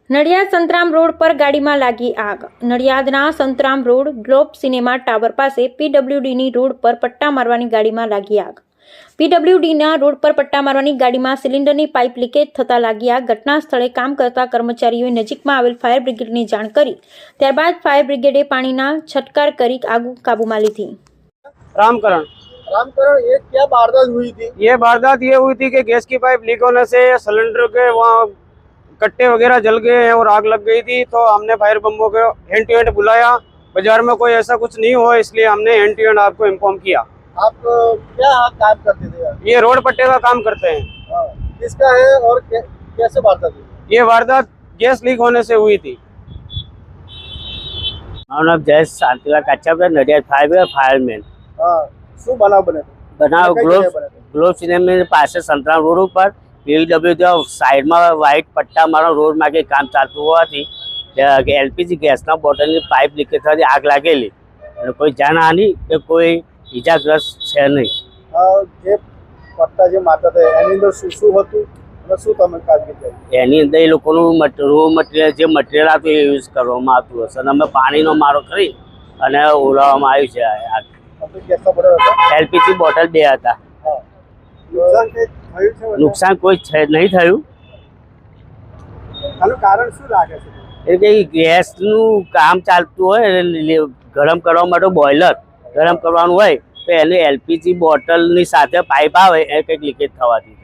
Nadiad Santram road પર ગાડીમાં લાગી આગ। નડિયાદના Santram road globe cinema tower પાસે પીડબ્લ્યુડીની રોડ પર પટ્ટા મારવાની ગાડીમાં લાગી આગ। પીડબ્લ્યુડીના રોડ પર પટ્ટા મારવાની ગાડીમાં સિલિન્ડરની પાઇપ લીકેજ થતા લાગી આગ। ઘટના સ્થળે કામ કરતા કર્મચારીઓએ નજીકમાં આવેલ ફાયર બ્રિગેડની જાણ કરી, ત્યારબાદ ફાયર બ્રિગેડે પાણીના છંટકાર કરી આગ કાબૂમાં લીધી। रामकरण, ये क्या वारदात हुई थी? ये वारदात ये हुई थी कि गैस की पाइप लीक होने से सिलेंडर के वहाँ कट्टे वगैरह जल गए हैं और आग लग गई थी। तो हमने फायर बम्बों को हैंड टू हैंड बुलाया। बाजार में कोई ऐसा कुछ नहीं हो, इसलिए हमने हैंड टू हैंड आपको इन्फॉर्म किया। आप क्या काम करते थे? ये रोड पट्टे का काम करते हैं। किसका है और कैसे वारदात हुई? ये वारदात गैस लीक होने से हुई थी। મારું નામ જયેશ શાંતિલાલ કાચાભાઈ, નડિયાદ ફાયરમેન। શું બનાવ બને? બનાવ ગ્લોબ સિનેમા પાસે સંતરામ રોડ ઉપર પીડબ્લ્યુ સાઈડમાં વ્હાઇટ પટ્ટા મારો રોડ માગે કામ ચાલતું હોવાથી એલપીજી ગેસના બોટલની પાઇપ લીકેજ થવાથી આગ લાગેલી અને કોઈ જાનહાનિ કે કોઈ ઈજાગ્રસ્ત છે નહીં। જે પટ્ટા જે મારતા હતા એની અંદર શું શું હતું અને શું તમે કામગીરી કરી? એની અંદર એ લોકોનું રો મટીરિયલ જે મટીરિયલ હતું એ યુઝ કરવામાં આવતું હશે અને અમે પાણીનો મારો કરી અને ઓલાવવામાં આવ્યું છે આગ। ગેસના બોટલ હતા? એલપીજી બોટલ 2 હતા। નુકસાન કોઈ નહીં થયું। આનું કારણ શું લાગે છે? એટલે કે ગેસનું કામ ચાલતું હોય એટલે ગરમ કરવા માટે બોઇલર ગરમ કરવાનું હોય તો એને એલપીજી બોટલની સાથે પાઇપ આવે એ કંઈક લીકેજ થવાથી